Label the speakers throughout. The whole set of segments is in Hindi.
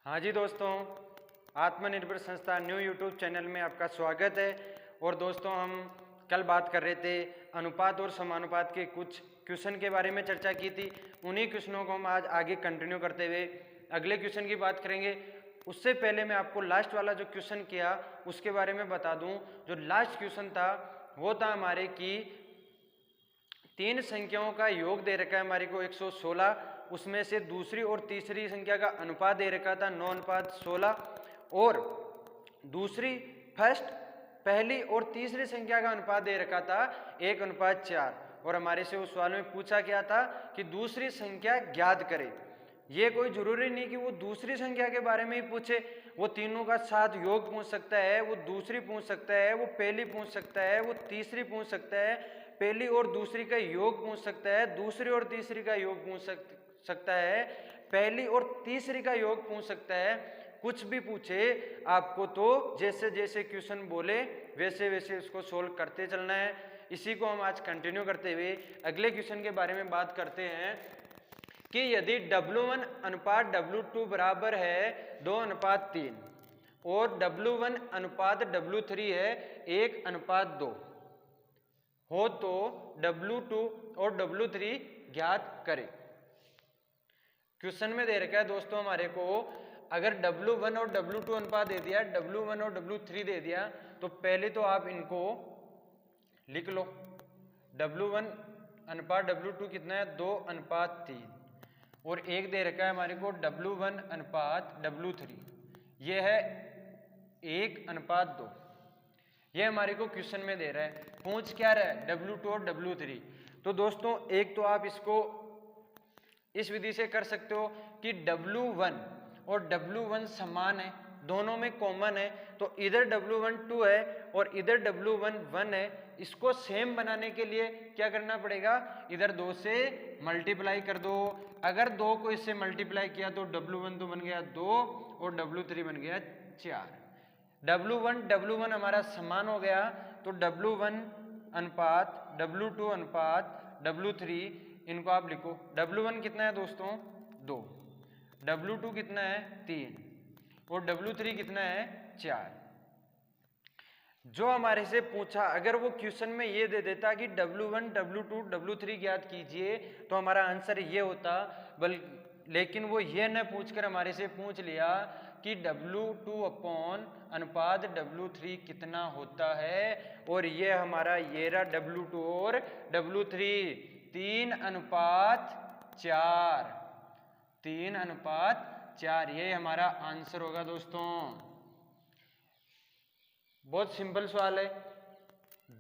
Speaker 1: हाँ जी दोस्तों, आत्मनिर्भर संस्था न्यू यूट्यूब चैनल में आपका स्वागत है। और दोस्तों, हम कल बात कर रहे थे अनुपात और समानुपात के कुछ क्वेश्चन के बारे में चर्चा की थी। उन्हीं क्वेश्चनों को हम आज आगे कंटिन्यू करते हुए अगले क्वेश्चन की बात करेंगे। उससे पहले मैं आपको लास्ट वाला जो क्वेश्चन किया उसके बारे में बता दूं। जो लास्ट क्वेश्चन था वो था हमारे कि तीन संख्याओं का योग दे रखा है हमारे को 116, उसमें से दूसरी और तीसरी संख्या का अनुपात दे रखा था 9:16 और दूसरी पहली और तीसरी संख्या का अनुपात दे रखा था 1:4। और हमारे से उस सवाल में पूछा गया था कि दूसरी संख्या ज्ञात करें। ये कोई जरूरी नहीं कि वो दूसरी संख्या के बारे में ही पूछे, वो तीनों का साथ योग पूछ सकता है, वो दूसरी पूछ सकता है, वो पहली पूछ सकता है, वो तीसरी पूछ सकता है, पहली और दूसरी का योग पूछ सकता है, दूसरी और तीसरी का योग पूछ सकता है, पहली और तीसरी का योग पूछ सकता है। कुछ भी पूछे आपको तो जैसे जैसे क्वेश्चन बोले वैसे वैसे उसको सोल्व करते चलना है। इसी को हम आज कंटिन्यू करते हुए अगले क्वेश्चन के बारे में बात करते हैं कि यदि W1 अनुपात W2 बराबर है 2:3 और W1 अनुपात W3 है 1:2 हो तो W2 और W3 ज्ञात करें। क्वेश्चन में दे रखा है दोस्तों हमारे को, अगर W1 और W2 अनुपात दे दिया, W1 और W3 दे दिया, तो पहले तो आप इनको लिख लो। W1 अनुपात W2 कितना है 2:3 और एक दे रखा है हमारे को W1 अनुपात W3, ये है 1:2। ये हमारे को क्वेश्चन में दे रहा है। पूछ क्या रहा है W2 और W3। तो दोस्तों एक तो आप इसको इस विधि से कर सकते हो कि W1 और W1 समान है, दोनों में कॉमन है, तो इधर W1 2 है और इधर W1 1 है। इसको सेम बनाने के लिए क्या करना पड़ेगा, इधर 2 से मल्टीप्लाई कर दो। अगर 2 को इससे मल्टीप्लाई किया तो W1 तो बन गया 2 और W3 बन गया 4। W1 हमारा समान हो गया, तो W1 अनुपात W2 अनुपात W3 इनको आप लिखो। W1 कितना है दोस्तों 2, W2 कितना है 3 और W3 कितना है 4। जो हमारे से पूछा, अगर वो क्वेश्चन में ये दे देता कि W1 W2 W3 ज्ञात कीजिए तो हमारा आंसर ये होता, लेकिन वो ये न पूछकर हमारे से पूछ लिया कि W2 अपॉन अनुपात W3 कितना होता है। और ये हमारा ये रहा W2 और W3 3:4, 3:4, ये हमारा आंसर होगा दोस्तों। बहुत सिंपल सवाल है।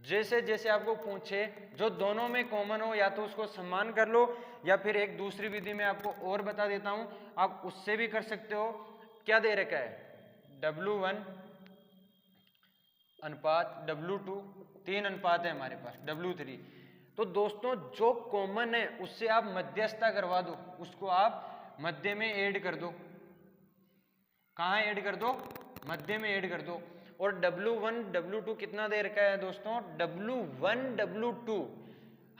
Speaker 1: जैसे जैसे आपको पूछे जो दोनों में कॉमन हो या तो उसको समान कर लो, या फिर एक दूसरी विधि में आपको और बता देता हूं, आप उससे भी कर सकते हो। क्या दे रखा है W1 अनुपात W2, 3 अनुपात है हमारे पास W3। तो दोस्तों जो कॉमन है उससे आप मध्यस्थता करवा दो, उसको आप मध्य में ऐड कर दो। कहां ऐड कर दो, मध्य में ऐड कर दो। और W1 W2 कितना दे रखा है दोस्तों, W1 W2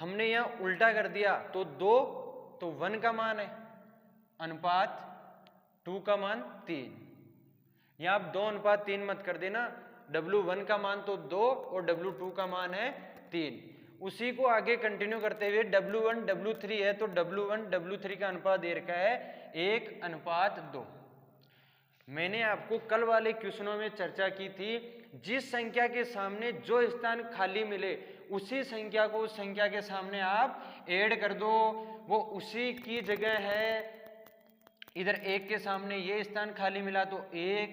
Speaker 1: हमने यहां उल्टा कर दिया तो 2 तो 1 का मान है, अनुपात 2 का मान 3। यहां आप 2:3 मत कर देना, W1 का मान तो 2 और W2 का मान है 3। उसी को आगे कंटिन्यू करते हुए W1 W3 है तो W1 W3 का अनुपात दे रखा है 1:2। मैंने आपको कल वाले क्वेश्चनों में चर्चा की थी, जिस संख्या के सामने जो स्थान खाली मिले उसी संख्या को उस संख्या के सामने आप ऐड कर दो, वो उसी की जगह है। इधर 1 के सामने ये स्थान खाली मिला तो 1,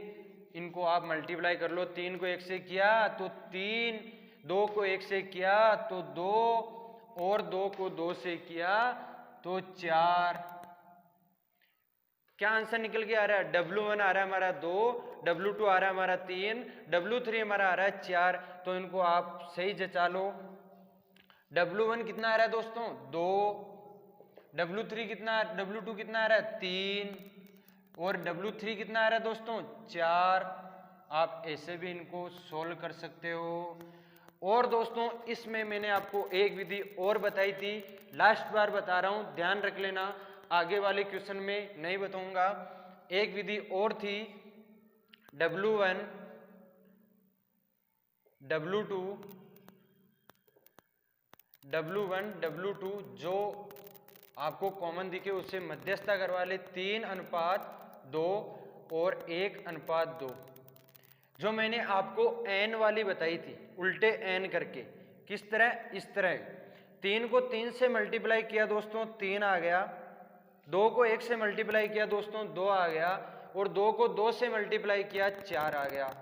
Speaker 1: इनको आप मल्टीप्लाई कर लो। 3 को 1 से किया तो 3, 2 को 1 से किया तो 2 और 2 को 2 से किया तो 4। क्या आंसर निकल के आ रहा है, W1 आ रहा है हमारा 2, W2 आ रहा है हमारा 3, W3 हमारा आ रहा है 4। तो इनको आप सही जचा लो। W1 कितना आ रहा है दोस्तों 2, W2 कितना आ रहा है 3 और W3 कितना आ रहा है दोस्तों 4। आप ऐसे भी इनको सोल्व कर सकते हो। और दोस्तों इसमें मैंने आपको एक विधि और बताई थी, लास्ट बार बता रहा हूं, ध्यान रख लेना, आगे वाले क्वेश्चन में नहीं बताऊंगा। एक विधि और थी W1 W2 W2 जो आपको कॉमन दिखे उससे मध्यस्थता करवा ले 3:2 और 1:2। जो मैंने आपको n वाली बताई थी उल्टे n करके, किस तरह, इस तरह 3 को 3 से मल्टीप्लाई किया दोस्तों 3 आ गया, 2 को 1 से मल्टीप्लाई किया दोस्तों 2 आ गया, और 2 को 2 से मल्टीप्लाई किया 4 आ गया।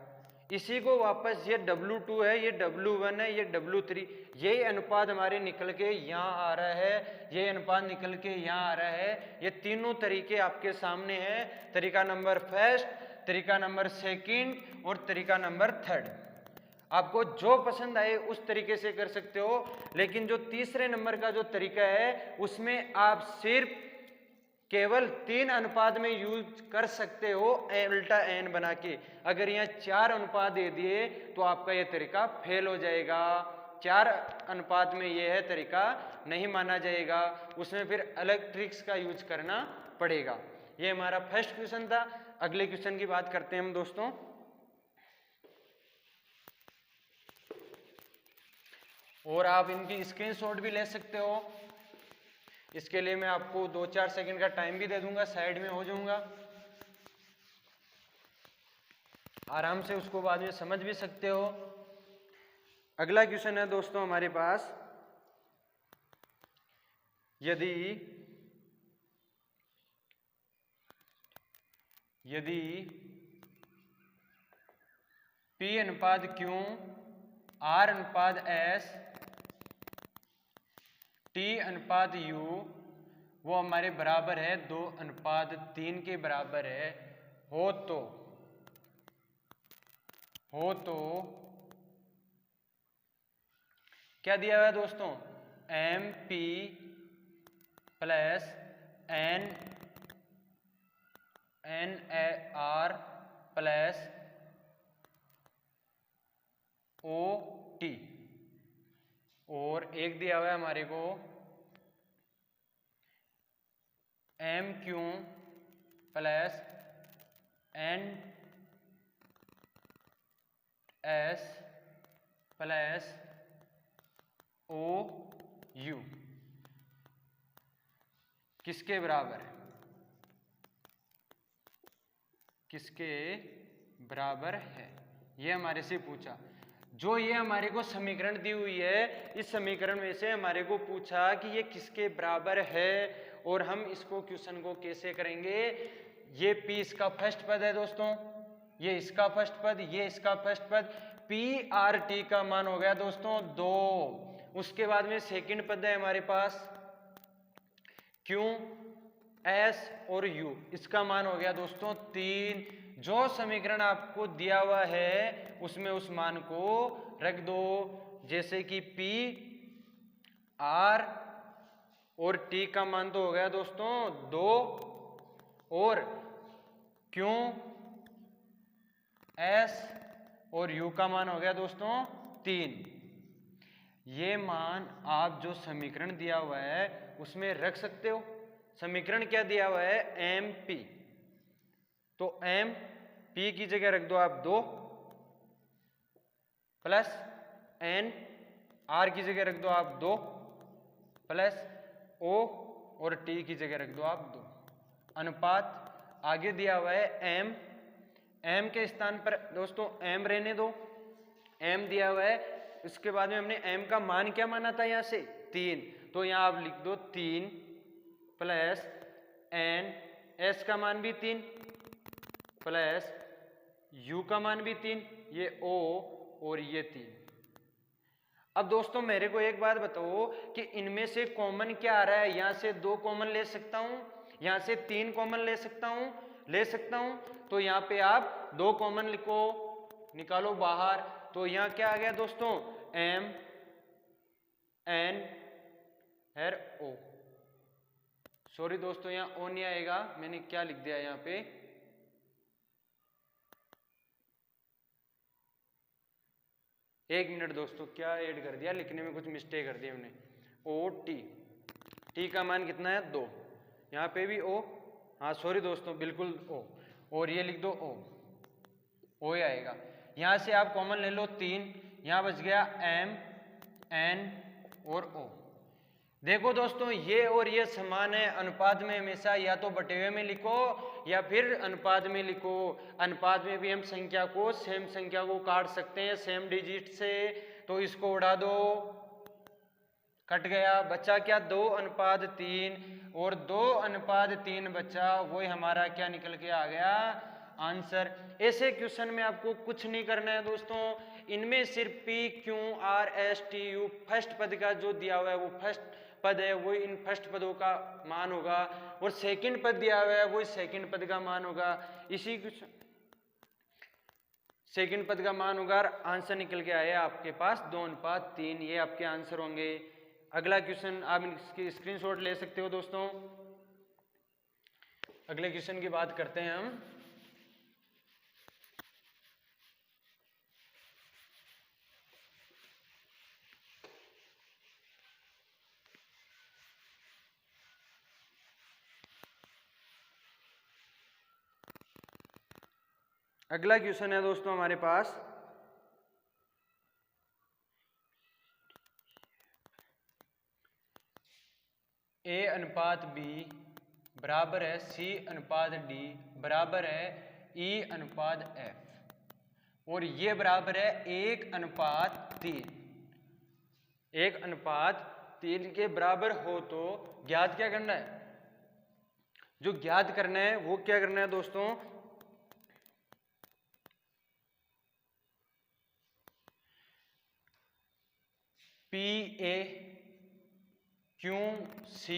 Speaker 1: इसी को वापस ये W2 है, ये W1 है, ये W3, यही अनुपात हमारे निकल के यहाँ आ रहा है, ये अनुपात निकल के यहाँ आ रहा है। ये तीनों तरीके आपके सामने हैं, तरीका नंबर फर्स्ट, तरीका नंबर सेकंड और तरीका नंबर थर्ड। आपको जो पसंद आए उस तरीके से कर सकते हो, लेकिन जो तीसरे नंबर का जो तरीका है उसमें आप सिर्फ केवल 3 अनुपात में यूज कर सकते हो उल्टा n बना के। अगर यहाँ 4 अनुपात दे दिए तो आपका यह तरीका फेल हो जाएगा। 4 अनुपात में यह है तरीका नहीं माना जाएगा, उसमें फिर अलग ट्रिक्स का यूज करना पड़ेगा। ये हमारा फर्स्ट क्वेश्चन था। अगले क्वेश्चन की बात करते हैं हम दोस्तों। और आप इनकी स्क्रीनशॉट भी ले सकते हो, इसके लिए मैं आपको 2-4 सेकंड का टाइम भी दे दूंगा, साइड में हो जाऊंगा, आराम से उसको बाद में समझ भी सकते हो। अगला क्वेश्चन है दोस्तों हमारे पास, यदि P/Q R/S T/U वो हमारे बराबर है 2:3 के बराबर है, हो तो क्या दिया हुआ है दोस्तों, MP plus NAR plus OT, और एक दिया हुआ है हमारे को MQ plus NS plus OU किसके बराबर है, किसके बराबर है, ये हमारे से पूछा। जो ये हमारे को समीकरण दी हुई है, इस समीकरण में से हमारे को पूछा कि ये किसके बराबर है, और हम इसको क्वेश्चन को कैसे करेंगे। ये P इसका फर्स्ट पद है दोस्तों, ये इसका फर्स्ट पद, ये इसका फर्स्ट पद, PRT का मान हो गया दोस्तों 2। उसके बाद में सेकंड पद है हमारे पास Q S और U, इसका मान हो गया दोस्तों 3। जो समीकरण आपको दिया हुआ है उसमें उस मान को रख दो, जैसे कि P R और T का मान तो हो गया दोस्तों 2, और Q S और U का मान हो गया दोस्तों 3। ये मान आप जो समीकरण दिया हुआ है उसमें रख सकते हो। समीकरण क्या दिया हुआ है, MP, तो MP की जगह रख दो आप 2 प्लस N R की जगह रख दो आप 2 प्लस O और T की जगह रख दो आप 2। अनुपात आगे दिया हुआ है M के स्थान पर दोस्तों M रहने दो, M दिया हुआ है। इसके बाद में हमने M का मान क्या माना था, यहाँ से 3, तो यहाँ आप लिख दो 3 प्लस N S का मान भी 3 प्लस U का मान भी 3, ये O और ये 3। अब दोस्तों मेरे को एक बात बताओ कि इनमें से कॉमन क्या आ रहा है। यहाँ से 2 कॉमन ले सकता हूँ, यहाँ से 3 कॉमन ले सकता हूँ, तो यहाँ पे आप 2 कॉमन लिखो, निकालो बाहर, तो यहाँ क्या आ गया दोस्तों, M N और O। सॉरी दोस्तों यहाँ O नहीं आएगा, मैंने क्या लिख दिया यहाँ पे, एक मिनट दोस्तों, क्या ऐड कर दिया, लिखने में कुछ मिस्टेक कर दी हमने। OT, T का मान कितना है 2, यहाँ पे भी O हाँ सॉरी दोस्तों, बिल्कुल ओ, और ये लिख दो ओ ही आएगा। यहाँ से आप कॉमन ले लो 3, यहाँ बच गया M N और O। देखो दोस्तों ये और ये समान है, अनुपात में हमेशा या तो बटे हुए में लिखो या फिर अनुपात में लिखो। अनुपात में भी हम संख्या को, सेम संख्या को काट सकते हैं सेम डिजिट से, तो इसको उड़ा दो, कट गया, बचा क्या 2:3, और 2:3 बचा, वही हमारा क्या निकल के आ गया आंसर। ऐसे क्वेश्चन में आपको कुछ नहीं करना है दोस्तों, इनमें सिर्फ P Q R S T U first पद का जो दिया हुआ है वो फर्स्ट पद है, वो इन फर्स्ट पदों का मान होगा, और सेकंड पद दिया हुआ है वो सेकंड पद का मान होगा, इसी क्वेश्चन सेकंड पद का मान होगा, और आंसर निकल के आया आपके पास 2:3। ये आपके आंसर होंगे। अगला क्वेश्चन आप इसकी स्क्रीनशॉट ले सकते हो दोस्तों। अगले क्वेश्चन की बात करते हैं हम। अगला क्वेश्चन है दोस्तों हमारे पास, A/B बराबर है C/D बराबर है E/F, और ये बराबर है 1:3। 1:3 के बराबर हो तो ज्ञात क्या करना है? जो ज्ञात करना है वो क्या करना है दोस्तों, PA QC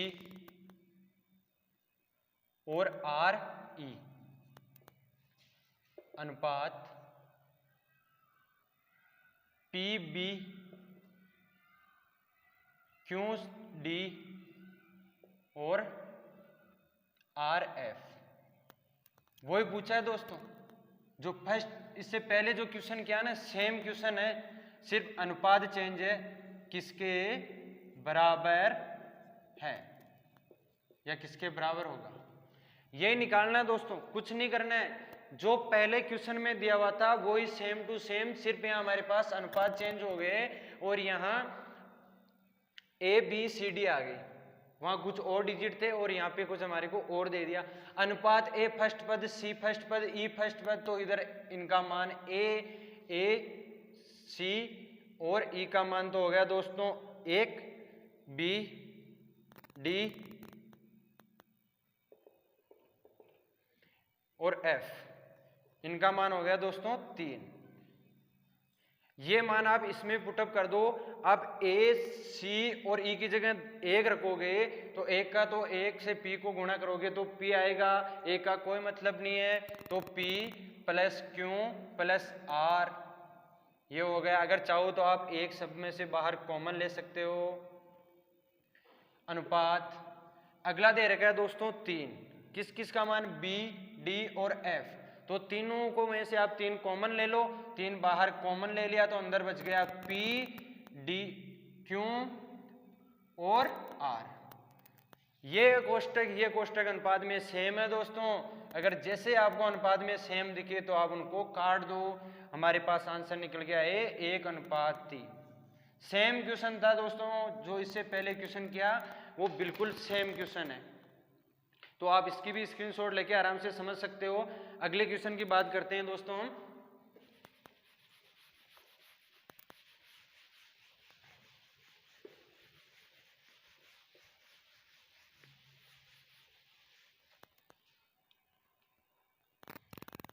Speaker 1: और RE अनुपात PB QD और RF। वही पूछा है दोस्तों जो फर्स्ट, इससे पहले जो क्वेश्चन किया ना सेम क्वेश्चन है, सिर्फ अनुपात चेंज है, किसके बराबर है या किसके बराबर होगा, यही निकालना है दोस्तों, कुछ नहीं करना है। जो पहले क्वेश्चन में दिया हुआ था वही सेम टू सेम, सिर्फ यहाँ हमारे पास अनुपात चेंज हो गए और यहाँ ABCD आ गई, वहां कुछ और डिजिट थे और यहाँ पे कुछ हमारे को और दे दिया। अनुपात A फर्स्ट पद, C फर्स्ट पद, E फर्स्ट पद, तो इधर इनका मान A C और E का मान तो हो गया दोस्तों 1 B D और F, इनका मान हो गया दोस्तों 3। ये मान आप इसमें पुटअप कर दो। अब A C और E की जगह 1 रखोगे तो 1 का तो 1 से P को गुणा करोगे तो P आएगा, A का कोई मतलब नहीं है तो P plus Q plus R, ये हो गया। अगर चाहो तो आप एक शब्द में से बाहर कॉमन ले सकते हो। अनुपात अगला दे रखा है दोस्तों 3, किस किस का मान B D और F, तो तीनों को में से आप 3 कॉमन ले लो, 3 बाहर कॉमन ले लिया तो अंदर बच गया P D Q और R। ये कोष्टक अनुपात में सेम है दोस्तों। अगर जैसे आपको अनुपात में सेम दिखे तो आप उनको काट दो, हमारे पास आंसर निकल गया है 1:3। सेम क्वेश्चन था दोस्तों, जो इससे पहले क्वेश्चन किया वो बिल्कुल सेम क्वेश्चन है, तो आप इसकी भी स्क्रीनशॉट लेके आराम से समझ सकते हो। अगले क्वेश्चन की बात करते हैं दोस्तों हम।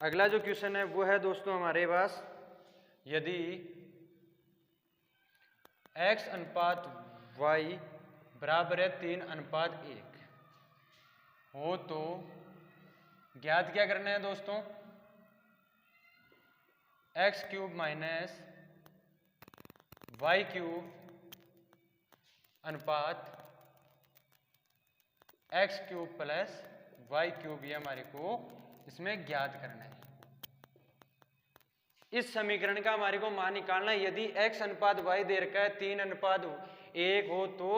Speaker 1: अगला जो क्वेश्चन है वो है दोस्तों हमारे पास, यदि x/y बराबर है 3:1 हो तो ज्ञात क्या करना है दोस्तों, x³ माइनस y³ अनुपात x³ प्लस y³ ये हमारे को इसमें ज्ञात करना है। इस समीकरण का हमारे को मान निकालना है। यदि x/y दे रखा है 3:1 1 हो तो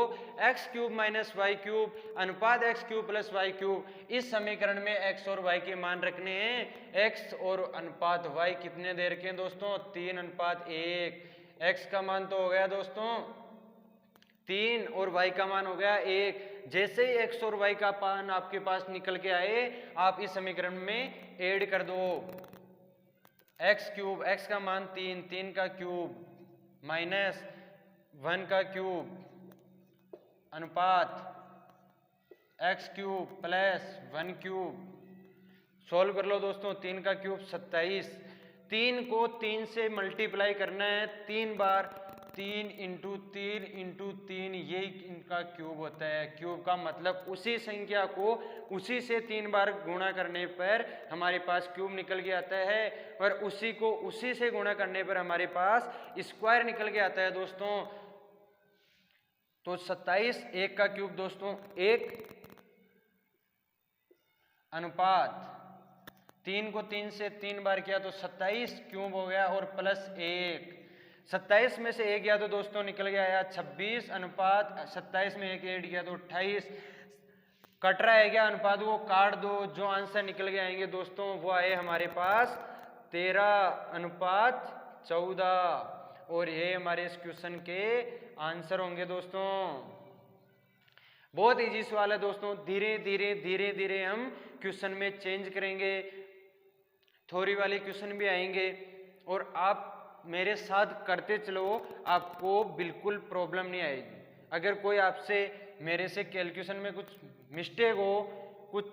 Speaker 1: x cube minus y cube अनुपात x cube plus y cube. इस समीकरण में एक्स और वाई के मान रखने हैं। एक्स और अनुपात वाई कितने दे रखे हैं दोस्तों? 3:1। एक्स का मान तो हो गया दोस्तों 3 और y का मान हो गया 1। जैसे ही x और y का मान आपके पास निकल के आए आप इस समीकरण में ऐड कर दो। x क्यूब, x का मान 3, 3 का क्यूब माइनस 1 का क्यूब अनुपात x cube plus 1 cube. Solve कर लो दोस्तों। 3 का क्यूब 27। 3 को 3 से मल्टीप्लाई करना है 3 बार। 3 इंटू 3 इंटू 3 ये इनका क्यूब होता है। क्यूब का मतलब उसी संख्या को उसी से 3 बार गुणा करने पर हमारे पास क्यूब निकल के आता है और उसी को उसी से गुणा करने पर हमारे पास स्क्वायर निकल के आता है दोस्तों। तो 27 1 का क्यूब दोस्तों 1 अनुपात 3 को 3 से 3 बार किया तो 27 क्यूब हो गया और प्लस 1। 27 में से 1 गया तो दोस्तों निकल गया आया 26 अनुपात 27 में 1 ऐड किया तो 28। कट रहा है क्या अनुपात को काट दो। जो आंसर निकल के आएंगे दोस्तों वो आए हमारे पास 13:14 और ये हमारे इस क्वेश्चन के आंसर होंगे दोस्तों। बहुत इजी सवाल है दोस्तों। धीरे धीरे धीरे धीरे हम क्वेश्चन में चेंज करेंगे। थ्योरी वाले क्वेश्चन भी आएंगे और आप मेरे साथ करते चलो आपको बिल्कुल प्रॉब्लम नहीं आएगी। अगर कोई आपसे मेरे से कैलकुलेशन में कुछ मिस्टेक हो, कुछ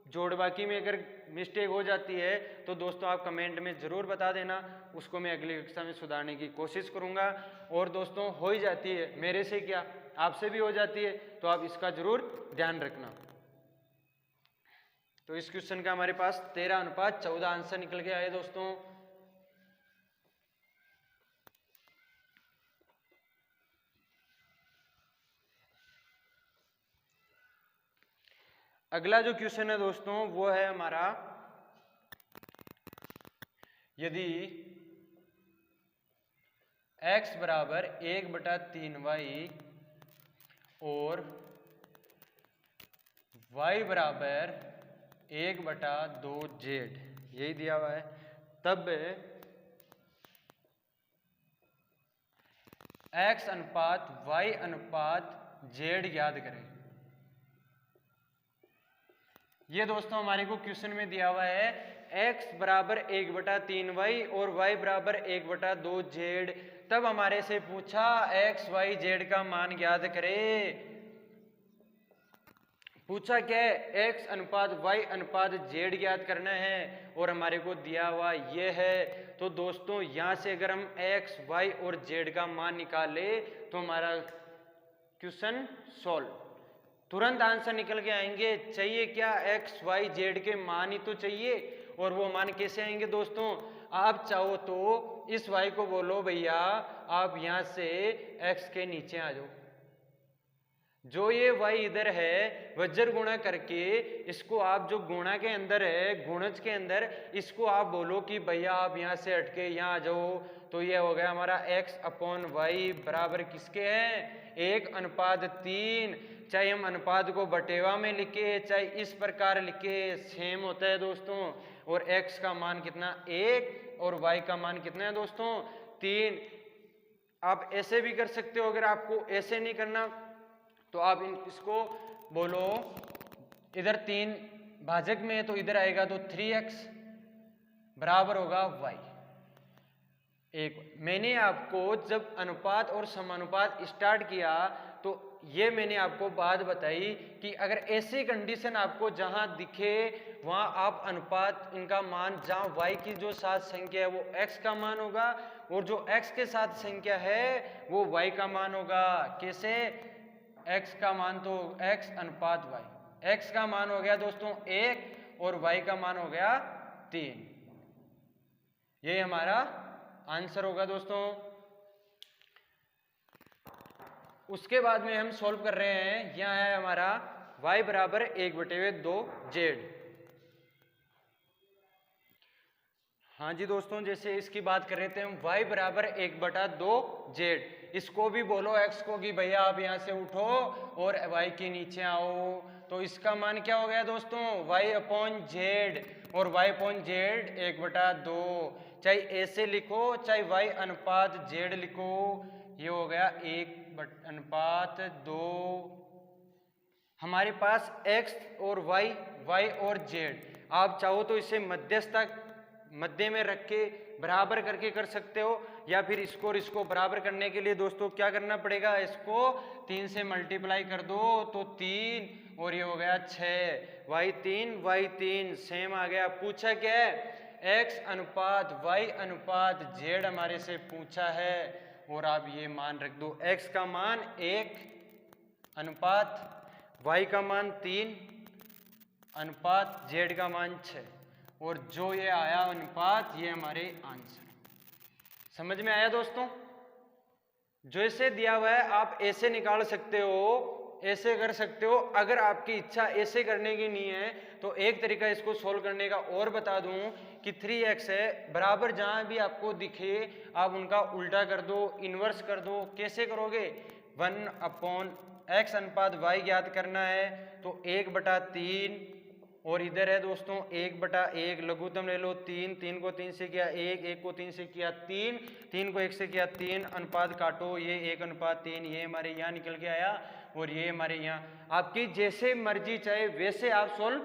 Speaker 1: जोड़ बाकी में अगर मिस्टेक हो जाती है तो दोस्तों आप कमेंट में ज़रूर बता देना। उसको मैं अगली कक्षा में सुधारने की कोशिश करूँगा। और दोस्तों हो ही जाती है, मेरे से क्या आपसे भी हो जाती है, तो आप इसका ज़रूर ध्यान रखना। तो इस क्वेश्चन का हमारे पास 13:14 आंसर निकल के आए दोस्तों। अगला जो क्वेश्चन है दोस्तों वो है हमारा, यदि x बराबर 1/3y और y बराबर 1/2z यही दिया हुआ है, तब x अनुपात y अनुपात z ज्ञात करें। ये दोस्तों हमारे को क्वेश्चन में दिया हुआ है x बराबर 1/3y और y बराबर 1/2z। तब हमारे से पूछा x y z का मान ज्ञात करें। पूछा क्या है? x अनुपात y अनुपात z ज्ञात करना है और हमारे को दिया हुआ ये है। तो दोस्तों यहाँ से अगर हम x y और z का मान निकाले तो हमारा क्वेश्चन सॉल्व, तुरंत आंसर निकल के आएंगे। चाहिए क्या? x y z के मान ही तो चाहिए। और वो मान कैसे आएंगे दोस्तों? आप चाहो तो इस y को बोलो भैया आप यहाँ से x के नीचे आ जाओ, जो ये y इधर है वज्र गुणा करके इसको आप जो गुणा के अंदर है गुणज के अंदर इसको आप बोलो कि भैया आप यहाँ से हटके यहाँ आ जाओ। तो ये हो गया हमारा x/y बराबर किसके है? 1:3। चाहे हम अनुपात को बटेवा में लिखे चाहे इस प्रकार लिखे सेम होता है दोस्तों। और x का मान कितना? 1 और y का मान कितना है दोस्तों? 3। आप ऐसे भी कर सकते हो। अगर आपको ऐसे नहीं करना तो आप इसको बोलो इधर 3 भाजक में है तो इधर आएगा तो 3x बराबर होगा y। एक मैंने आपको जब अनुपात और समानुपात स्टार्ट किया तो ये मैंने आपको बात बताई कि अगर ऐसी कंडीशन आपको जहां दिखे वहां आप अनुपात इनका मान जहां y की जो साथ संख्या है वो x का मान होगा और जो x के साथ संख्या है वो y का मान होगा। कैसे? x का मान तो x अनुपात y, x का मान हो गया दोस्तों 1 और y का मान हो गया 3। ये हमारा आंसर होगा दोस्तों। उसके बाद में हम सॉल्व कर रहे हैं। यह है हमारा y बराबर 1/2z। हाँ जी दोस्तों, जैसे इसकी बात कर रहे थे हम y बराबर 1/2z, इसको भी बोलो x को कि भैया आप यहाँ से उठो और y के नीचे आओ, तो इसका मान क्या हो गया दोस्तों, y/z, और y/z 1/2, चाहे ऐसे लिखो चाहे y/z लिखो, ये हो गया 1/2। हमारे पास x और y और z, आप चाहो तो इसे मध्य में रख के बराबर करके कर सकते हो, या फिर इसको और इसको बराबर करने के लिए दोस्तों क्या करना पड़ेगा, इसको 3 से मल्टीप्लाई कर दो तो 3 और ये हो गया 6, y3 सेम आ गया। पूछा क्या है, x अनुपात y अनुपात z हमारे से पूछा है, और आप ये मान रख दो, x का मान 1 अनुपात y का मान 3 अनुपात z का मान 6, और जो ये आया अनुपात ये हमारे आंसर। समझ में आया दोस्तों? जो ऐसे दिया हुआ है आप ऐसे निकाल सकते हो, ऐसे कर सकते हो। अगर आपकी इच्छा ऐसे करने की नहीं है तो एक तरीका इसको सोल्व करने का और बता दूं कि 3x है बराबर, जहां भी आपको दिखे आप उनका उल्टा कर दो, इन्वर्स कर दो। कैसे करोगे, 1/x अनुपात y ज्ञात करना है तो 1/3, और इधर है दोस्तों 1/1, लघुत्तम ले लो 3 को 3 से किया 1 को 3 से किया 3 को 1 से किया 3, अनुपात काटो, ये 1/3, ये हमारे यहाँ निकल के आया, और ये हमारे यहाँ। आपकी जैसे मर्जी चाहे वैसे आप सोल्व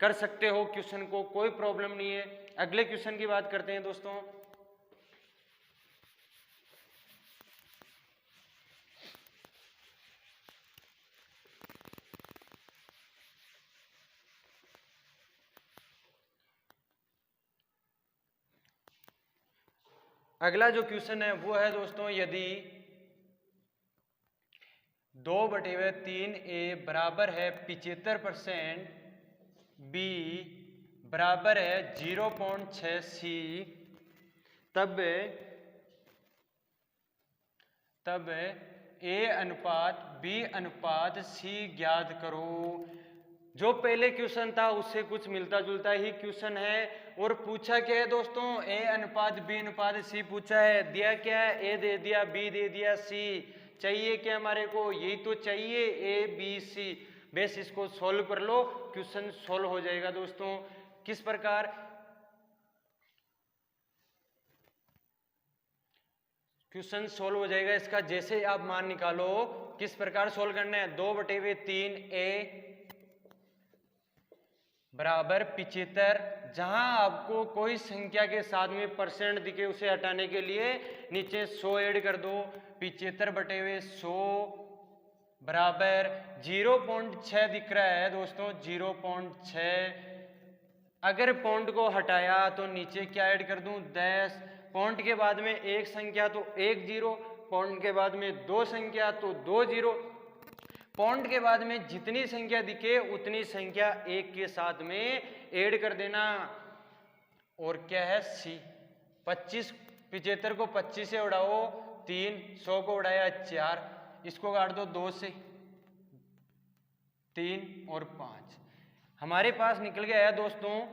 Speaker 1: कर सकते हो क्वेश्चन को, कोई प्रॉब्लम नहीं है। अगले क्वेश्चन की बात करते हैं दोस्तों। अगला जो क्वेश्चन है वो है दोस्तों, यदि 2/3 A बराबर है 75%, B बराबर है 0.6 C, तब A अनुपात B अनुपात C ज्ञात करो। जो पहले क्वेश्चन था उससे कुछ मिलता जुलता ही क्वेश्चन है, और पूछा क्या है दोस्तों, A अनुपात B अनुपात C पूछा है। दिया क्या है, A दे दिया, B दे दिया, C चाहिए क्या हमारे को, यही तो चाहिए A B C। बेस इसको सोल्व कर लो, क्वेश्चन सोल्व हो जाएगा दोस्तों। किस प्रकार, क्वेश्चन सोल्व हो जाएगा इसका, जैसे आप मान निकालो किस प्रकार सोल्व करना है। 2/3 A बराबर 75, जहां आपको कोई संख्या के साथ में परसेंट दिखे उसे हटाने के लिए नीचे 100 ऐड कर दो। 75/100 बराबर 0.6 दिख रहा है दोस्तों, 0.6। अगर पॉइंट को हटाया तो नीचे क्या ऐड कर दूं, 10। पॉइंट के बाद में एक संख्या तो 1 0, पॉइंट के बाद में 2 संख्या तो 2 0। पॉइंट के बाद में जितनी संख्या दिखे उतनी संख्या एक के साथ में ऐड कर देना। और क्या है, C 25, 75 को 25 से उड़ाओ 3, 100 को उड़ाया 4, इसको काट दो 2 से, 3 और 5। हमारे पास निकल गया है दोस्तों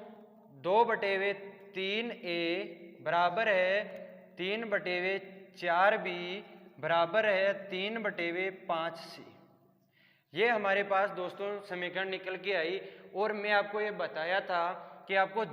Speaker 1: 2/3 A बराबर है 3/4 B बराबर है 3/5 C। ये हमारे पास दोस्तों समीकरण निकल के आई। और मैं आपको ये बताया था कि आपको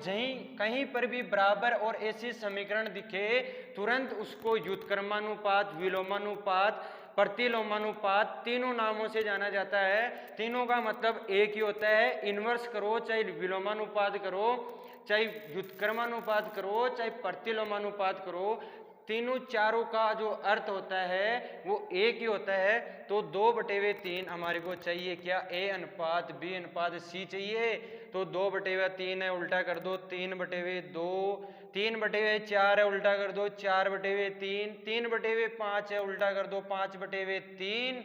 Speaker 1: कहीं पर भी बराबर और ऐसी समीकरण दिखे तुरंत उसको व्युत्क्रमानुपात, विलोमानुपात, प्रतिलोमानुपात तीनों नामों से जाना जाता है। तीनों का मतलब एक ही होता है, इन्वर्स करो चाहे विलोमानुपात करो, चाहे व्युत्क्रमानुपात करो, चाहे प्रतिलोमानुपात करो, तीनों चारों का जो अर्थ होता है वो एक ही होता है। तो 2/3 हमारे को चाहिए क्या, A अनुपात B अनुपात C चाहिए। तो 2/3 है, उल्टा कर दो 3/2, 3/4 है, उल्टा कर दो 4/3, 3/5 है, उल्टा कर दो 5/3,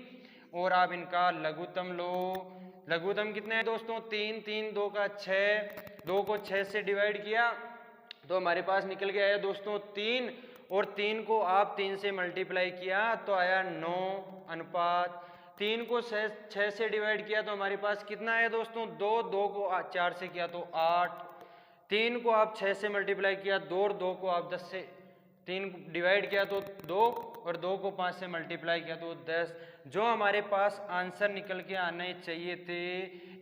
Speaker 1: और आप इनका लघुत्तम लो। लघुत्तम कितने हैं दोस्तों, 3, 3 2 का 6, 2 को 6 से डिवाइड किया तो हमारे पास निकल गया है दोस्तों 3, और 3 को आप 3 से मल्टीप्लाई किया तो आया 9 अनुपात। 3 को 6 से डिवाइड किया तो हमारे पास कितना है दोस्तों 2, 2 को 4 से किया तो 8, 3 को आप 6 से मल्टीप्लाई किया, 2 और 2 को आप 10 से 3 डिवाइड किया तो 2 और 2 को 5 से मल्टीप्लाई किया तो 10। जो हमारे पास आंसर निकल के आने चाहिए थे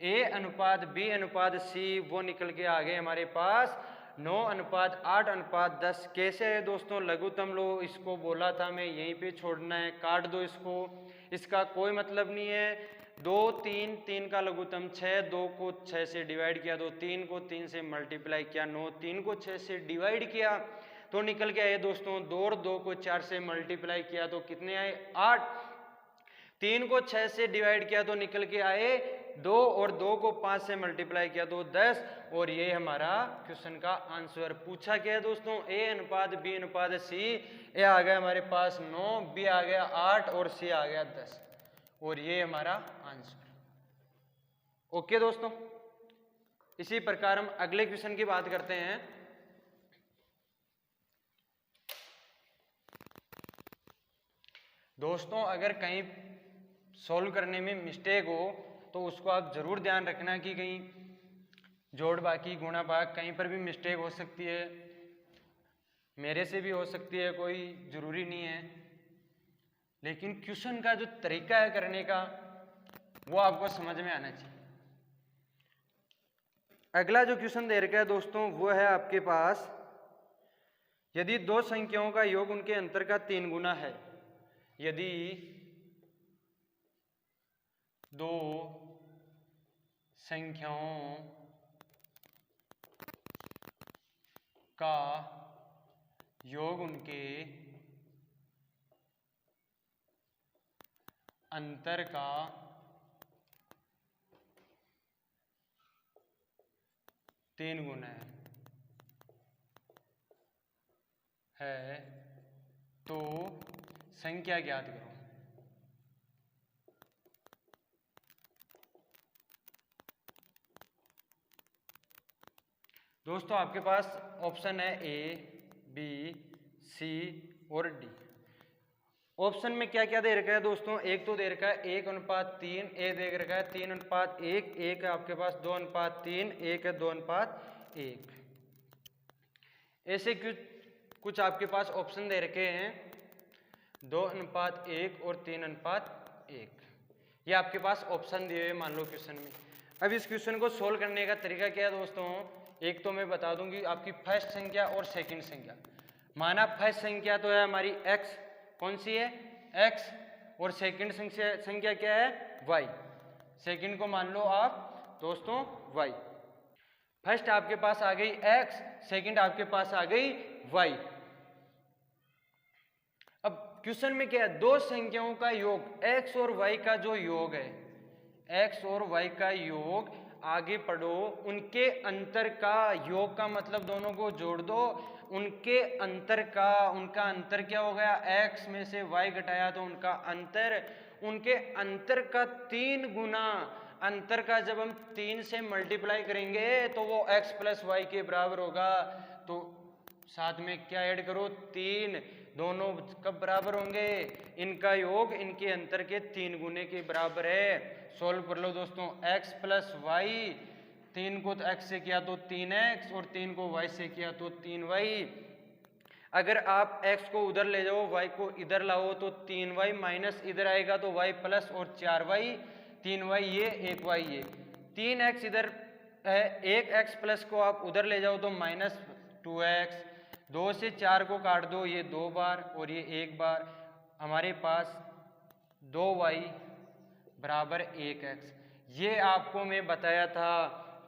Speaker 1: A अनुपात B अनुपात C, वो निकल के आ गए हमारे पास 9 अनुपात 8 अनुपात 10। कैसे है दोस्तों? लघुत्तम लो, इसको बोला था मैं यहीं पे छोड़ना है, काट दो इसको, इसका कोई मतलब नहीं है। 2 3 3 का लघुत्तम 6, 2 को 6 से डिवाइड किया तो 3 को 3 से मल्टीप्लाई किया 9, 3 को 6 से डिवाइड किया तो निकल के आए दोस्तों 2 और 2 को 4 से मल्टीप्लाई किया तो कितने आए 8, 3 को 6 से डिवाइड किया तो निकल के आए 2 और 2 को 5 से मल्टीप्लाई किया तो 10। और ये हमारा क्वेश्चन का आंसर। पूछा क्या है दोस्तों? A अनुपात B अनुपात C। ए आ गया हमारे पास 9, B आ गया 8 और C आ गया 10, और ये हमारा आंसर। ओके दोस्तों, इसी प्रकार हम अगले क्वेश्चन की बात करते हैं। दोस्तों अगर कहीं सॉल्व करने में मिस्टेक हो तो उसको आप जरूर ध्यान रखना कि कहीं जोड़ बाकी गुणा भाग कहीं पर भी मिस्टेक हो सकती है, मेरे से भी हो सकती है, कोई जरूरी नहीं है, लेकिन क्वेश्चन का जो तरीका है करने का वो आपको समझ में आना चाहिए। अगला जो क्वेश्चन दे रखा है दोस्तों वो है आपके पास, यदि दो संख्याओं का योग उनके अंतर का 3 गुना है, यदि दो संख्याओं का योग उनके अंतर का 3 गुना है तो संख्या ज्ञात करो। दोस्तों आपके पास ऑप्शन है A, B, C और D। ऑप्शन में क्या क्या दे रखा है दोस्तों? एक तो दे रखा है 1 अनुपात 3, ए दे रखा है 3 अनुपात 1, एक है आपके पास 2 अनुपात 3, एक है 2 अनुपात 1। ऐसे कुछ आपके पास ऑप्शन दे रखे हैं 2 अनुपात 1 और 3 अनुपात 1। ये आपके पास ऑप्शन दिए हुए मान लो क्वेश्चन में। अब इस क्वेश्चन को सोल्व करने का तरीका क्या है दोस्तों? एक तो मैं बता दूंगी आपकी फर्स्ट संख्या और सेकंड संख्या। माना फर्स्ट संख्या तो है हमारी x, कौन सी है x, और सेकंड संख्या क्या है y। सेकंड को मान लो आप दोस्तों y। फर्स्ट आपके पास आ गई x, सेकंड आपके पास आ गई y। अब क्वेश्चन में क्या है? दो संख्याओं का योग, x और y का जो योग है, x और y का योग, आगे पढ़ो, उनके अंतर का योग का मतलब दोनों को जोड़ दो, उनके अंतर का, उनका अंतर क्या हो गया? x में से y घटाया तो उनका अंतर, उनके अंतर का 3 गुना। अंतर का जब हम 3 से मल्टीप्लाई करेंगे तो वो x प्लस वाई के बराबर होगा। तो साथ में क्या ऐड करो? 3। दोनों कब बराबर होंगे? इनका योग इनके अंतर के 3 गुने के बराबर है। सॉल्व कर लो दोस्तों, x प्लस वाई, 3 को तो x से किया तो 3x और 3 को y से किया तो 3y। अगर आप x को उधर ले जाओ, y को इधर लाओ तो 3y माइनस इधर आएगा तो y प्लस और 4y, 3y ये 1y ये, 3x इधर है, 1x प्लस को आप उधर ले जाओ तो माइनस 2x, 2 से 4 को काट दो, ये 2 बार और ये 1 बार, हमारे पास 2y बराबर 1x। ये आपको मैं बताया था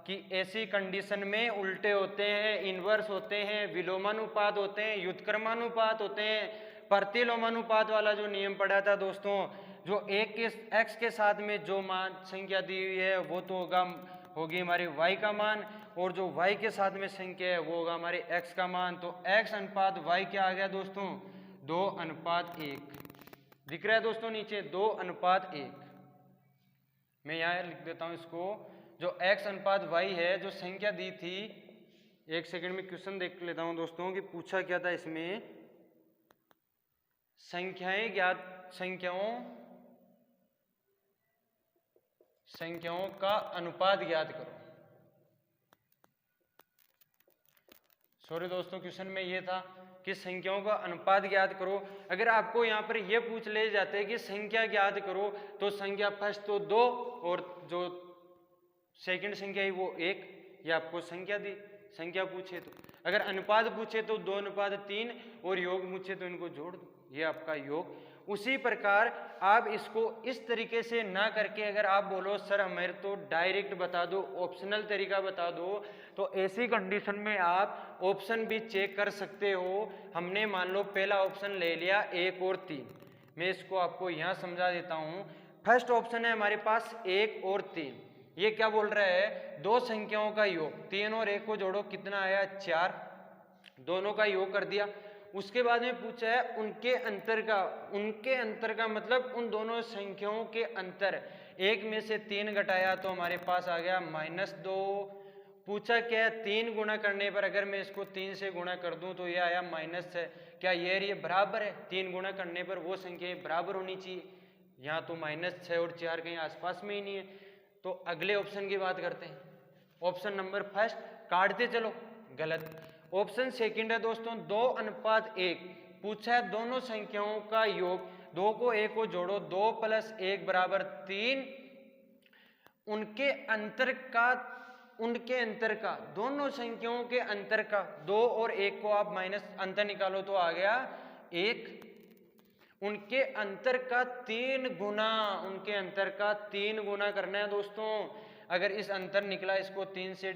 Speaker 1: कि ऐसी कंडीशन में उल्टे होते हैं, इन्वर्स होते हैं, विलोमानुपात होते हैं, व्युत्क्रमानुपात होते हैं। प्रतिलोमानुपात वाला जो नियम पढ़ा था दोस्तों, जो एक के x के साथ में जो मान संख्या दी हुई है वो तो होगी हमारे y का मान, और जो y के साथ में संख्या है वो होगा हमारे x का मान। तो x अनुपात y क्या आ गया दोस्तों? 2 अनुपात 1। दिख रहा है दोस्तों नीचे 2 अनुपात 1। मैं यहाँ लिख देता हूँ इसको, जो x अनुपात y है, जो संख्या दी थी, एक सेकंड में क्वेश्चन देख लेता हूँ दोस्तों कि पूछा क्या था इसमें। संख्याओं का अनुपात ज्ञात करो। सॉरी दोस्तों, क्वेश्चन में ये था कि संख्याओं का अनुपात ज्ञात करो। अगर आपको यहाँ पर ये पूछ ले जाते कि संख्या ज्ञात करो, तो संख्या फर्स्ट तो 2 और जो सेकंड संख्या है वो 1, ये आपको संख्या दी, संख्या पूछे तो। अगर अनुपात पूछे तो 2:3 और योग पूछे तो इनको जोड़ दो, ये आपका योग। उसी प्रकार आप इसको इस तरीके से ना करके अगर आप बोलो सर हमें तो डायरेक्ट बता दो, ऑप्शनल तरीका बता दो, तो ऐसी कंडीशन में आप ऑप्शन भी चेक कर सकते हो। हमने मान लो पहला ऑप्शन ले लिया 1 और 3, मैं इसको आपको यहाँ समझा देता हूँ। फर्स्ट ऑप्शन है हमारे पास 1 और 3, ये क्या बोल रहा है, दो संख्याओं का योग, 3 और 1 को जोड़ो कितना आया 4, दोनों का योग कर दिया। उसके बाद में पूछा है उनके अंतर का, उनके अंतर का मतलब उन दोनों संख्याओं के अंतर, 1 में से 3 घटाया तो हमारे पास आ गया -2। पूछा क्या है, 3 गुणा करने पर अगर मैं इसको 3 से गुणा कर दूं तो ये आया -6। क्या ये बराबर है, 3 गुणा करने पर वो संख्या बराबर होनी चाहिए, यहाँ तो -6 और 4 कहीं आसपास में ही नहीं है। तो अगले ऑप्शन की बात करते हैं, ऑप्शन नंबर फर्स्ट काटते चलो, गलत। ऑप्शन सेकंड है दोस्तों 2:1, पूछा है दोनों संख्याओं का योग, 2 को 1 को जोड़ो, 2 + 1 = 3, उनके अंतर का दोनों संख्याओं के अंतर का, 2 और 1 को आप माइनस अंतर निकालो तो आ गया 1, उनके अंतर का 3 गुना, उनके अंतर का 3 गुना करना है दोस्तों। अगर इस अंतर निकला, इसको 3 से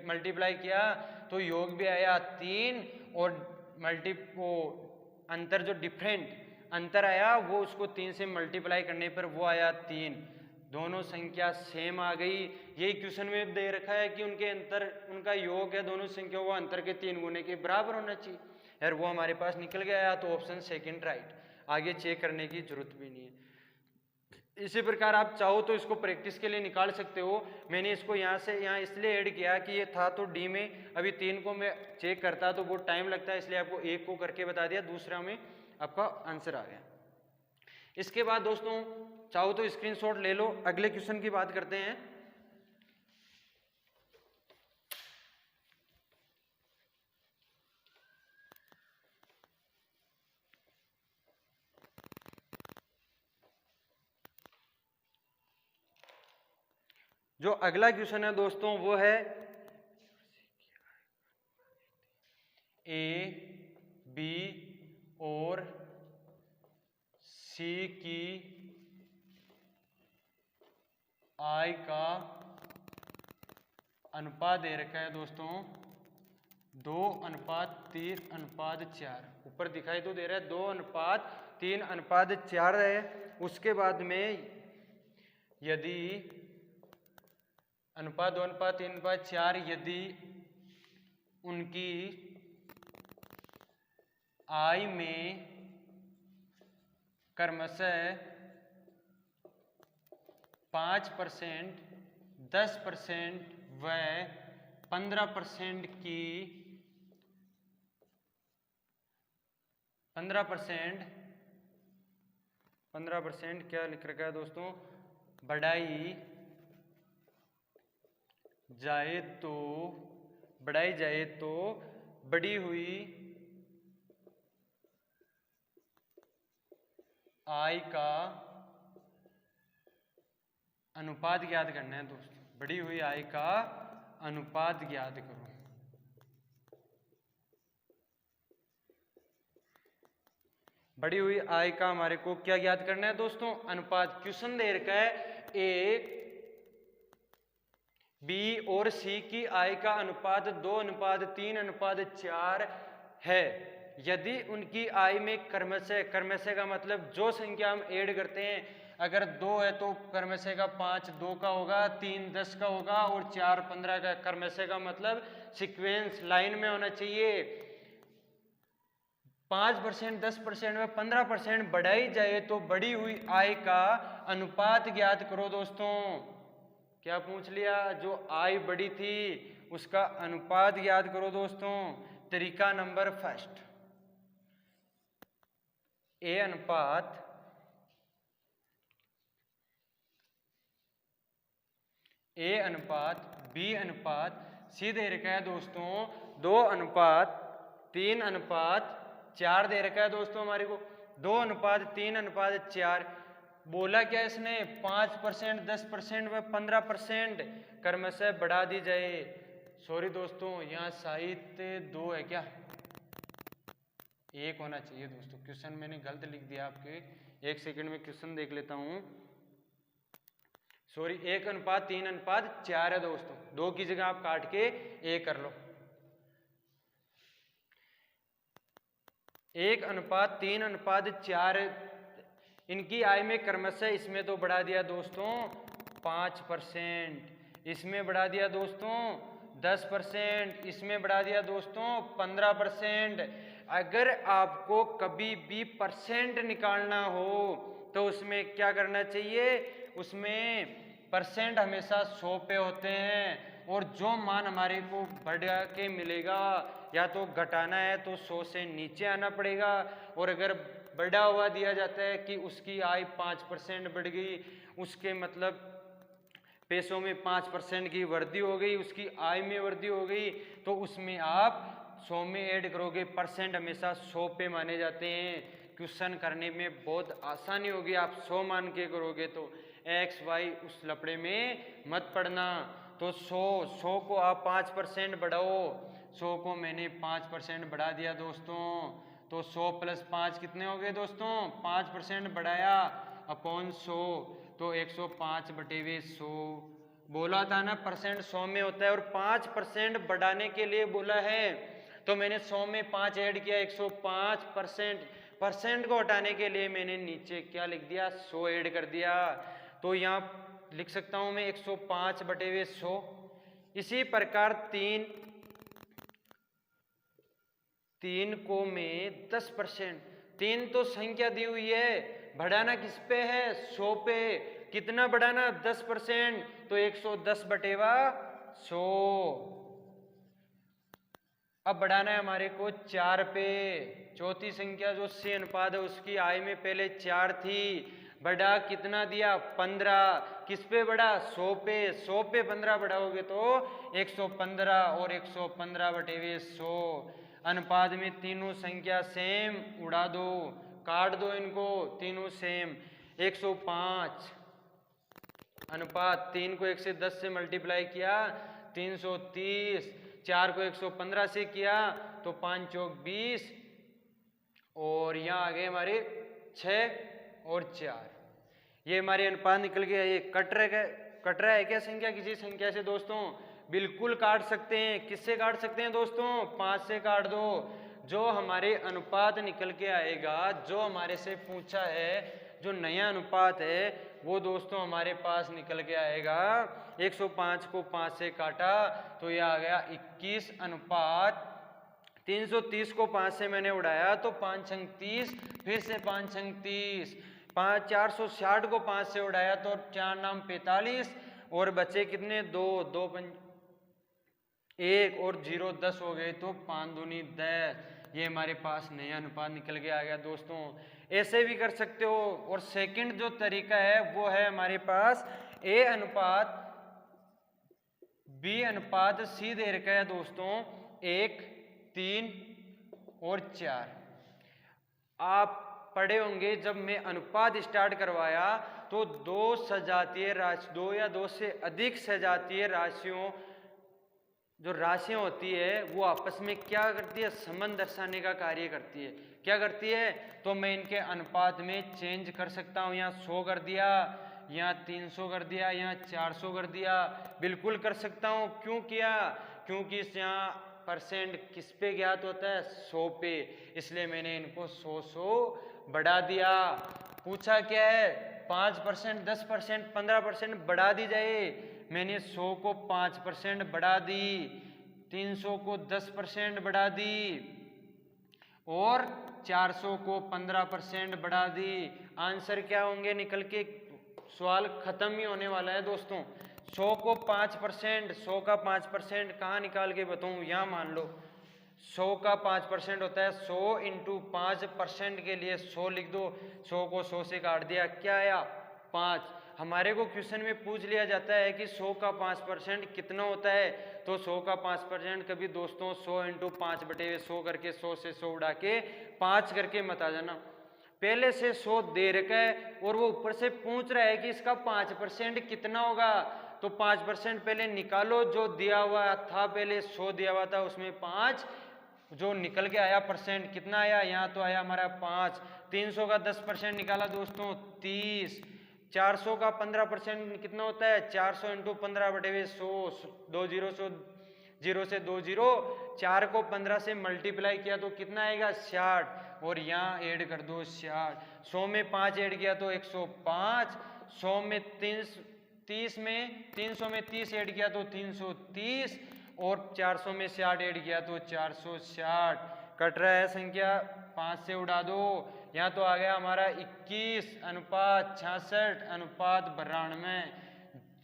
Speaker 1: मल्टीप्लाई किया तो योग भी आया 3, और अंतर जो डिफरेंट अंतर आया वो उसको 3 से मल्टीप्लाई करने पर वो आया 3, दोनों संख्या सेम आ गई। यही क्वेश्चन में दे रखा है कि उनके अंतर, उनका योग है दोनों संख्या, वो अंतर के 3 गुने के बराबर होना चाहिए यार, वो हमारे पास निकल गया, तो ऑप्शन सेकंड राइट, आगे चेक करने की जरूरत भी नहीं है। इसी प्रकार आप चाहो तो इसको प्रैक्टिस के लिए निकाल सकते हो। मैंने इसको यहाँ से यहाँ इसलिए ऐड किया कि ये था तो डी में, अभी 3 को मैं चेक करता तो वो टाइम लगता है, इसलिए आपको 1 को करके बता दिया, दूसरा में आपका आंसर आ गया। इसके बाद दोस्तों चाहो तो स्क्रीनशॉट ले लो, अगले क्वेश्चन की बात करते हैं। जो अगला क्वेश्चन है दोस्तों वो है ए, बी और सी की आई का अनुपात दे रखा है दोस्तों 2:3:4, ऊपर दिखाई तो दे रहा है 2:3:4 है। उसके बाद में यदि अनुपात 2:3:4, यदि उनकी आय में क्रमशः 5%, 10% व 15% की 15% क्या लिख रखा है दोस्तों, बढ़ाई जाए तो बढ़ी हुई आय का अनुपात ज्ञात करना है दोस्तों, बढ़ी हुई आय का अनुपात ज्ञात करो। बढ़ी हुई आय का हमारे को क्या ज्ञात करना है दोस्तों, अनुपात। क्वेश्चन दे रखा है ए, बी और सी की आय का अनुपात 2:3:4 है, यदि उनकी आय में क्रमशः का मतलब जो संख्या हम ऐड करते हैं, अगर 2 है तो क्रमशः का 5 2 का होगा, 3 10 का होगा और 4 15 का। क्रमशः का मतलब सीक्वेंस लाइन में होना चाहिए। 5%, 10% व 15% बढ़ाई जाए तो बढ़ी हुई आय का अनुपात ज्ञात करो दोस्तों। क्या पूछ लिया, जो आय बढ़ी थी उसका अनुपात ज्ञात करो दोस्तों। तरीका नंबर फर्स्ट, ए अनुपात बी अनुपात सी दे रखा है दोस्तों 2:3:4 दे रखा है दोस्तों हमारे को, 2:3:4। बोला क्या इसने 5%, 10% व 15% क्रमशः बढ़ा दी जाए। सॉरी दोस्तों, यहाँ साहित्य 2 है क्या, 1 होना चाहिए दोस्तों। क्वेश्चन मैंने गलत लिख दिया आपके, 1 सेकंड में क्वेश्चन देख लेता हूँ। सॉरी, 1:3:4 है दोस्तों, 2 की जगह आप काट के 1 कर लो। 1:3:4 इनकी आय में क्रमशः इसमें तो बढ़ा दिया दोस्तों 5%, इसमें बढ़ा दिया दोस्तों 10%, इसमें बढ़ा दिया दोस्तों 15%। अगर आपको कभी भी परसेंट निकालना हो तो उसमें क्या करना चाहिए, उसमें परसेंट हमेशा 100 पे होते हैं और जो मान हमारे को बढ़ के मिलेगा या तो घटाना है तो 100 से नीचे आना पड़ेगा, और अगर बढ़ा हुआ दिया जाता है कि उसकी आय 5% बढ़ गई, उसके मतलब पैसों में 5% की वृद्धि हो गई, उसकी आय में वृद्धि हो गई, तो उसमें आप 100 में ऐड करोगे। परसेंट हमेशा 100 पे माने जाते हैं, क्वेश्चन करने में बहुत आसानी होगी। आप 100 मान के करोगे तो एक्स वाई उस लपड़े में मत पड़ना। तो 100 को आप 5% बढ़ाओ, 100 को मैंने 5% बढ़ा दिया दोस्तों, तो 100 + 5 कितने हो गए दोस्तों, 5% बढ़ाया अपॉन 100, तो 105/100। बोला था ना परसेंट 100 में होता है, और 5% बढ़ाने के लिए बोला है तो मैंने 100 में 5 ऐड किया, 105%। परसेंट को हटाने के लिए मैंने नीचे क्या लिख दिया, 100 ऐड कर दिया। तो यहाँ लिख सकता हूं मैं 105/100। इसी प्रकार 3 को मैं 10%, 3 तो संख्या दी हुई है, बढ़ाना किस पे है, 100 पे। कितना बढ़ाना, 10%, तो 110/100। अब बढ़ाना है हमारे को 4 पे। चौथी संख्या जो C अनुपात है उसकी आय में पहले 4 थी, बढ़ा कितना दिया, 15। किस पे बढ़ा, 100 पे। 100 पे 15 बढ़ाओगे तो 115, और 115/100। अनुपात में तीनों संख्या सेम, उड़ा दो, काट दो इनको, तीनों सेम। 105 अनुपात 3 को 1 से 10 से मल्टीप्लाई किया 330, 4 को 115 से किया तो 5 चौक 20, और यहाँ आ गए हमारे 6 और 4। ये हमारे अनुपात निकल गया। ये कट रहा है क्या संख्या किसी संख्या से दोस्तों, बिल्कुल काट सकते हैं। किससे काट सकते हैं दोस्तों, 5 से काट दो। जो हमारे अनुपात निकल के आएगा, जो हमारे से पूछा है, जो नया अनुपात है वो दोस्तों हमारे पास निकल के आएगा। 105 को 5 से काटा तो यह आ गया 21 अनुपात 330 को 5 से मैंने उड़ाया तो 5 छंग 30, फिर से 5 छंग 30, 460 को 5 से उड़ाया तो 4 नाम 45, और बचे कितने, 2 2 1 और 0 10 हो गए, तो 5 दूनी 10। ये हमारे पास नया अनुपात निकल के आ गया दोस्तों। ऐसे भी कर सकते हो। और सेकंड जो तरीका है वो है हमारे पास A अनुपात B अनुपात C दे रखा है दोस्तों 1 3 और 4। आप पढ़े होंगे जब मैं अनुपात स्टार्ट करवाया तो 2 सजातीय राशि, 2 या 2 से अधिक सजातीय राशियों, जो राशियां होती है वो आपस में क्या करती है, संबंध दर्शाने का कार्य करती है। क्या करती है, तो मैं इनके अनुपात में चेंज कर सकता हूँ। यहाँ 100 कर दिया, यहाँ 300 कर दिया, यहाँ 400 कर दिया, बिल्कुल कर सकता हूँ। क्यों किया, क्योंकि इस यहाँ परसेंट किस पे ज्ञात होता है, 100 पे, इसलिए मैंने इनको 100 बढ़ा दिया। पूछा क्या है, 5%, 10%, 15% बढ़ा दी जाए। मैंने 100 को 5% बढ़ा दी, 300 को 10% बढ़ा दी, और 400 को 15% बढ़ा दी। आंसर क्या होंगे निकल के, सवाल खत्म ही होने वाला है दोस्तों। 100 को 5%, 100 का 5% कहाँ निकाल के बताऊँ, यहाँ मान लो 100 का 5% होता है 100 × 5%, के लिए 100 लिख दो। 100 को 100 से काट दिया, क्या आया, 5। हमारे को क्वेश्चन में पूछ लिया जाता है कि 100 का 5% कितना होता है, तो 100 का 5% कभी दोस्तों 100 इंटू 5/100 करके 100 से 100 उड़ा के 5 करके मत आ जाना। पहले से 100 दे रखा है और वो ऊपर से पूछ रहा है कि इसका 5% कितना होगा, तो 5% पहले निकालो। जो दिया हुआ था पहले 100 दिया हुआ था उसमें 5 जो निकल के आया परसेंट कितना आया, यहाँ तो आया हमारा 5। 300 का 10% निकाला दोस्तों 30। 400 का 15% कितना होता है, 400 इंटू 15/100, 2 जीरो सौ 0 से 2 जीरो, 4 को 15 से मल्टीप्लाई किया तो कितना आएगा 60, और यहाँ ऐड कर दो 60। 100 में 5 ऐड किया तो 105, 100 में 30 में 300 में 30 ऐड किया तो 330, और 400 में 60 ऐड किया तो 460। कट रहा है संख्या, 5 से उड़ा दो। यहाँ तो आ गया हमारा 21:66:92।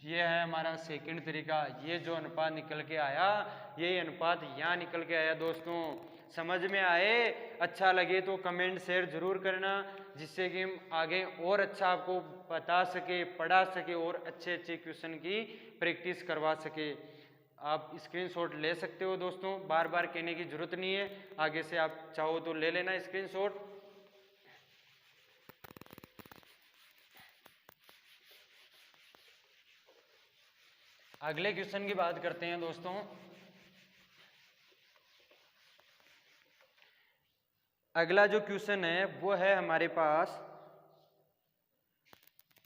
Speaker 1: ये है हमारा सेकंड तरीका। ये जो अनुपात निकल के आया, यही अनुपात यहाँ निकल के आया दोस्तों। समझ में आए? अच्छा लगे तो कमेंट शेयर जरूर करना, जिससे कि हम आगे और अच्छा आपको बता सके, पढ़ा सके और अच्छे अच्छे क्वेश्चन की प्रैक्टिस करवा सके। आप स्क्रीनशॉट ले सकते हो दोस्तों, बार बार कहने की जरूरत नहीं है, आगे से आप चाहो तो ले लेना स्क्रीनशॉट। अगले क्वेश्चन की बात करते हैं दोस्तों। अगला जो क्वेश्चन है वो है हमारे पास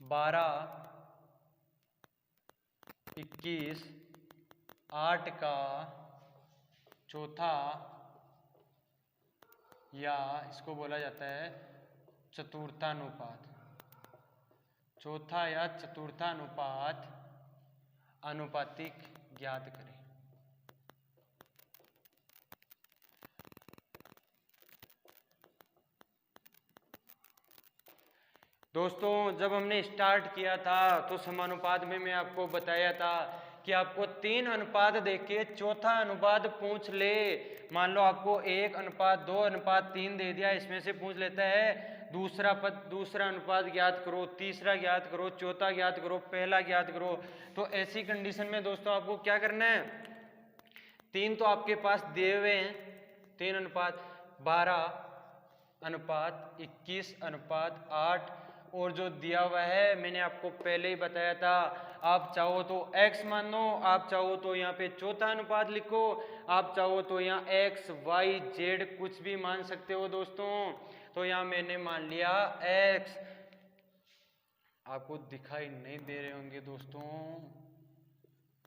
Speaker 1: 12, 21, 8 का चौथा, या इसको बोला जाता है चतुर्थानुपात। चौथा या चतुर्थानुपात अनुपातिक ज्ञात करें। दोस्तों जब हमने स्टार्ट किया था तो समानुपात में मैं आपको बताया था कि आपको 3 अनुपात देख के चौथा अनुपात पूछ ले। मान लो आपको 1:2:3 दे दिया, इसमें से पूछ लेता है दूसरा अनुपात ज्ञात करो, तीसरा ज्ञात करो, चौथा ज्ञात करो, पहला ज्ञात करो। तो ऐसी कंडीशन में दोस्तों आपको क्या करना है, 3 तो आपके पास दिए हुए हैं, 3 अनुपात 12:21:8, और जो दिया हुआ है मैंने आपको पहले ही बताया था, आप चाहो तो x मान लो, आप चाहो तो यहाँ पे चौथा अनुपात लिखो, आप चाहो तो यहाँ x, y, z कुछ भी मान सकते हो दोस्तों। तो यहाँ मैंने मान लिया x। आपको दिखाई नहीं दे रहे होंगे दोस्तों,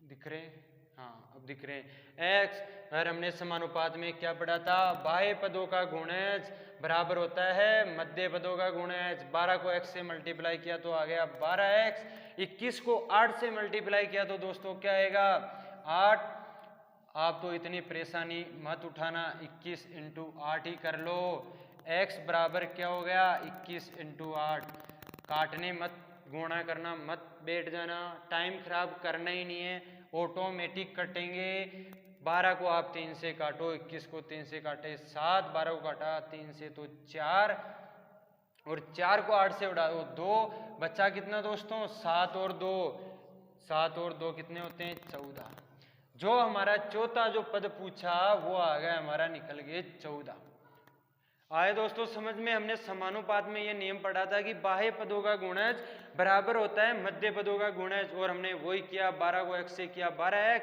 Speaker 1: दिख रहे? हाँ अब दिख रहे हैं। x, और हमने समानुपात में क्या पढ़ा था, बाह्य पदों का गुणज बराबर होता है मध्य पदों का गुणज। 12 को x से मल्टीप्लाई किया तो आ गया 12x, 21 को 8 से मल्टीप्लाई किया तो दोस्तों क्या आएगा 8। आप तो इतनी परेशानी मत उठाना, 21 इंटू 8 ही कर लो। x बराबर क्या हो गया 21 इंटू 8। काटने मत, गुणा करना मत बैठ जाना, टाइम खराब करना ही नहीं है, ऑटोमेटिक कटेंगे। 12 को आप 3 से काटो, 21 को 3 से काटे 7, 12 को काटा 3 से तो 4, और 4 को 8 से उड़ाओ 2, बच्चा कितना दोस्तों 7 और 2, 7 और 2 कितने होते हैं 14। जो हमारा चौथा जो पद पूछा वो आ गया हमारा निकल गए 14। आए दोस्तों समझ में? हमने समानुपात में ये नियम पढ़ा था कि बाह्य पदों का गुणज बराबर होता है मध्य पदों का गुणज, और हमने वही किया। 12 को x से किया 12x,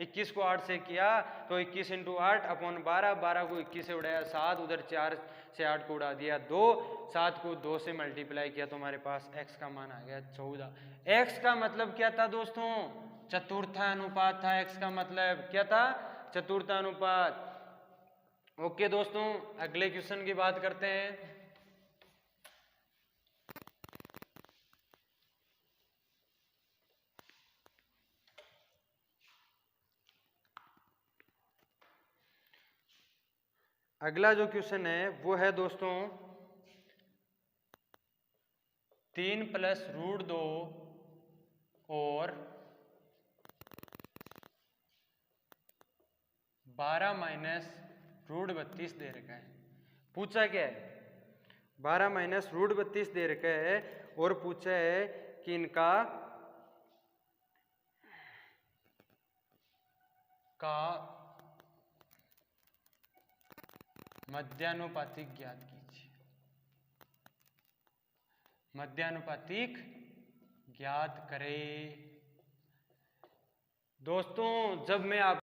Speaker 1: 21 को 8 से किया तो 21 इंटू 8 अपॉन 12, 12 को 21 से उड़ाया 7, उधर 4 से 8 को उड़ा दिया 2, 7 को 2 से मल्टीप्लाई किया तो हमारे पास x का मान आ गया 14। x का मतलब क्या था दोस्तों, चतुर्थानुपात था। x का मतलब क्या था, चतुर्थानुपात। ओके दोस्तों अगले क्वेश्चन की बात करते हैं। अगला जो क्वेश्चन है वो है दोस्तों 3 + √2 और 12 - √32 दे रखा है। पूछा क्या है, 12 - √32 दे रखा है और पूछा है कि इनका मध्यानुपातिक ज्ञात कीजिए। मध्यानुपातिक ज्ञात करें। दोस्तों जब मैं आप